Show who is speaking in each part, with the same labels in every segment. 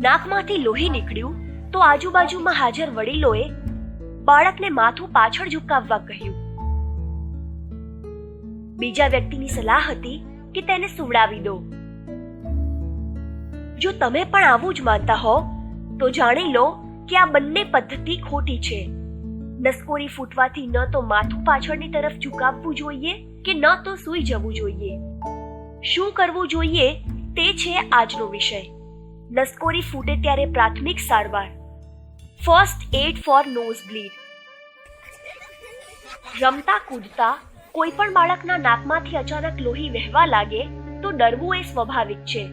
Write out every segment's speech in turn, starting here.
Speaker 1: નાકમાંથી લોહી નીકળ્યું તો આજુબાજુમાં હાજર વડીલોએ બાળકને માથું પાછળ ઝુકાવવા કહ્યું. બીજા વ્યક્તિની સલાહ હતી કે તેને સુવડાવી દો. જો તમે પણ આવું જ માનતા હો તો જાણી લો કે આ બંને પદ્ધતિ ખોટી છે. નસકોરી ફૂટવાથી ન તો માથું પાછળની તરફ ઝુકાવવું જોઈએ કે ન તો સૂઈ જવું જોઈએ. શું કરવું જોઈએ તે છે આજનો વિષય. નસકોરી ફૂટે ત્યારે પ્રાથમિક સારવાર. First aid for nose bleed. રમતા કૂદતા કોઈ પણ બાળકના નાકમાંથી અચાનક લોહી વહેવા લાગે તો ડરવું એ સ્વાભાવિક છે.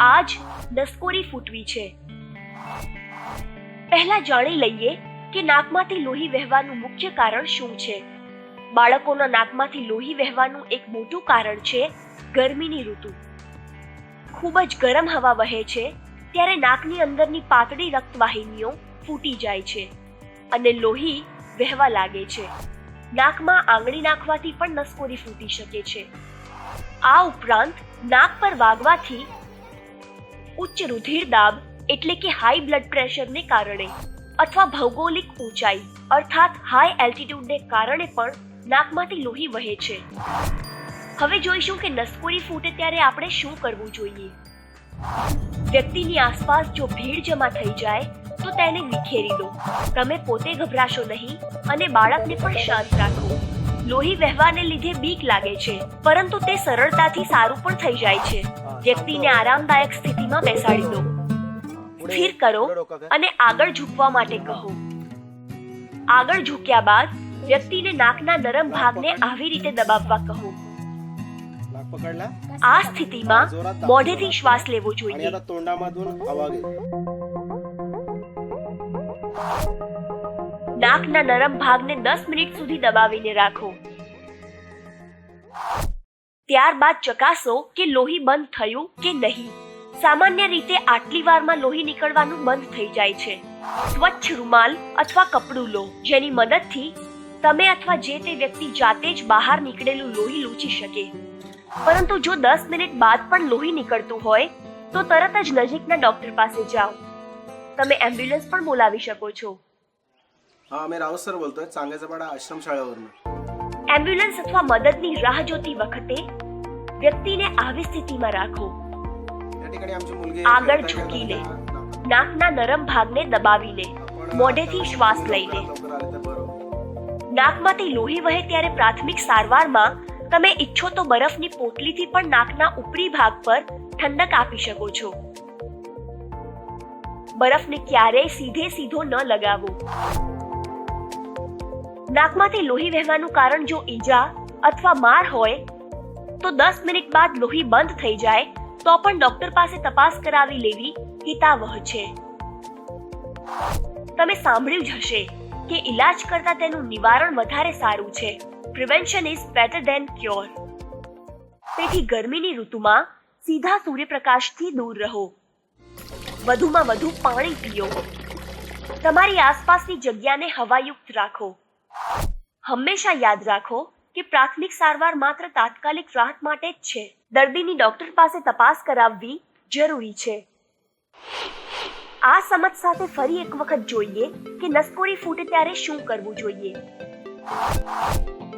Speaker 1: આ જ નસકોરી ફૂટવી છે. પહેલા જાણી લઈએ કે નાકમાંથી લોહી વહેવાનું મુખ્ય કારણ શું છે. બાળકોના નાકમાંથી લોહી વહેવાનું એક મોટું કારણ છે ગરમીની ઋતુ. ખૂબ જ ગરમ હવા વહે છે ત્યારે નાકની અંદરની પાતળી રક્તવાહિનીઓ ફૂટી જાય છે અને લોહી વહેવા લાગે છે. નાકમાં આંગળી નાખવાથી પણ નસકોરી ફૂટી શકે છે. આ ઉપરાંત નાક પર વાગવાથી ઉચ્ચ રુધિર દાબ એટલે કે હાઈ બ્લડ પ્રેશરને કારણે અથવા ભૌગોલિક ઊંચાઈ અર્થાત હાઈ એલ્ટિટ્યુડને કારણે પણ નાકમાંથી લોહી વહે છે. હવે જોઈશું કે નસકોરી ફૂટે ત્યારે આપણે શું કરવું જોઈએ. વ્યક્તિની આસપાસ જો ભીડ જમા થઈ જાય તો તેને વિખેરી દો. તમે પોતે ગભરાશો નહીં અને બાળકને પણ શાંત રાખો. લોહી વહેવાને લીધે બીક લાગે છે પરંતુ તે સરળતાથી સારું પણ થઈ જાય છે. વ્યક્તિને આરામદાયક સ્થિતિમાં બેસાડી દો. સ્થિર કરો અને આગળ ઝૂકવા માટે કહો. આગળ ઝૂક્યા બાદ વ્યક્તિને નાકના નરમ ભાગને આવી રીતે દબાવવા કહો. આ સ્થિતિમાં મોઢેથી શ્વાસ લેવો જોઈએ. નાકના નરમ ભાગને 10 મિનિટ સુધી દબાવીને રાખો. ત્યારબાદ ચકાસો કે લોહી બંધ થયું કે નહીં. સામાન્ય રીતે આટલી વારમાં લોહી નીકળવાનું બંધ થઈ જાય છે. સ્વચ્છ રૂમાલ અથવા કપડું લો જેની મદદથી તમે અથવા જે તે વ્યક્તિ જાતે જ બહાર નીકળેલું લોહી લૂછી શકે. પરંતુ જો 10 મિનિટ બાદ પણ લોહી નીકળતું હોય તો તરત જ નજીકના ડોક્ટર પાસે જાઓ. તમે એમ્બ્યુલન્સ પણ બોલાવી શકો છો.
Speaker 2: હા, मी राऊत सर बोलतोय, चांगेजपाडा आश्रम शाळेवरून.
Speaker 1: એમ્બ્યુલન્સ અથવા મદદની રાહ જોતી વખતે વ્યક્તિને આવી સ્થિતિમાં રાખો. આગળ ઝૂકીને નાકના નરમ ભાગને દબાવીને મોઢેથી શ્વાસ લઈને. નાકમાંથી લોહી વહે ત્યારે પ્રાથમિક સારવારમાં તમે ઈચ્છો તો બરફની પોટલીથી પણ નાકના ઉપરી ભાગ પર ઠંડક આપી શકો છો. બરફને ક્યારેય સીધો ન લગાવો. નાકમાંથી લોહી વહેવાનું કારણ જો ઈજા અથવા માર હોય તો 10 મિનિટ બાદ લોહી બંધ થઈ જાય તો પણ ડોક્ટર પાસે તપાસ કરાવી લેવી હિતાવહ છે. તમે સાંભળ્યું જ હશે કે ઈલાજ કરતા તેનું નિવારણ વધારે સારું છે. Prevention is better than cure. તેથી ગરમીની ઋતુમાં સીધા સૂર્યપ્રકાશથી દૂર રહો. વધુમાં વધુ પાણી પીઓ. તમારી આસપાસની જગ્યાને હવાયુક્ત રાખો. હંમેશા યાદ રાખો કે પ્રાથમિક સારવાર માત્ર તાત્કાલિક રાહત માટે જ છે. દર્દીની ડોક્ટર પાસે તપાસ કરાવવી જરૂરી છે. આ સમજ સાથે ફરી એક વખત જોઈએ કે નસકોરી ફૂટે ત્યારે શું કરવું જોઈએ.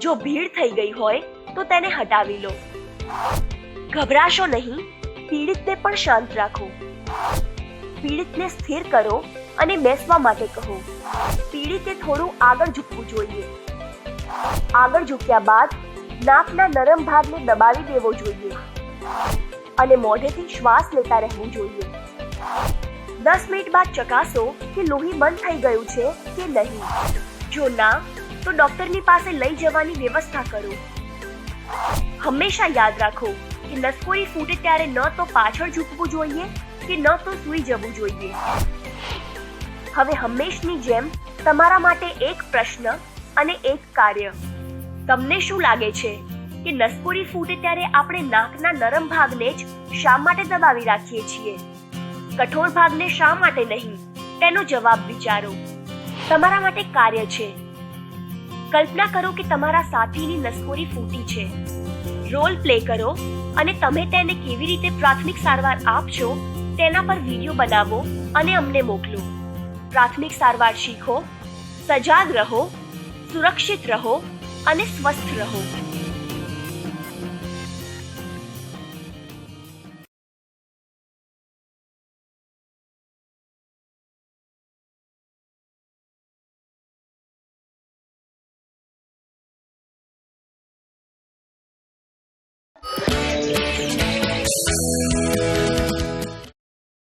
Speaker 1: જો ભીડ થઈ ગઈ હોય તો તેને હટાવી લો. ગભરાશો નહીં. પીડિતને પણ શાંત રાખો. પીડિતને સ્થિર કરો અને બેસવા માટે કહો. પીડિતે થોડું આગળ ઝૂકવું જોઈએ. આગળ ઝૂક્યા બાદ નાકના નરમ ભાગને દબાવી દેવો જોઈએ અને મોઢેથી શ્વાસ લેતા રહેવું જોઈએ. 10 મિનિટ બાદ ચકાસો કે લોહી બંધ થઈ ગયું છે કે નહીં. જો ના તો ડોક્ટરની પાસે લઈ જવાની વ્યવસ્થા કરો. હંમેશા યાદ રાખો કે નસકોરી ફૂટે ત્યારે ન તો પાછળ ઝૂકવું જોઈએ કે ન તો સૂઈ જવું જોઈએ. હવે હંમેશની જેમ તમારા માટે એક પ્રશ્ન અને એક કાર્ય. તમને શું લાગે છે કે નસકોરી ફૂટે ત્યારે આપણે નાકના નરમ ભાગને જ શા માટે દબાવી રાખીએ છીએ? કઠોર ભાગને શા માટે નહીં? તેનો જવાબ વિચારો. તમારા માટે કાર્ય છે. કલ્પના કરો કે તમારા સાથીની નસકોરી ફૂટી છે. રોલ પ્લે કરો અને તમે તેને કેવી રીતે પ્રાથમિક સારવાર આપશો તેના પર વિડીયો બનાવો અને અમને મોકલો. પ્રાથમિક સારવાર શીખો, સજાગ રહો, સુરક્ષિત રહો અને સ્વસ્થ રહો.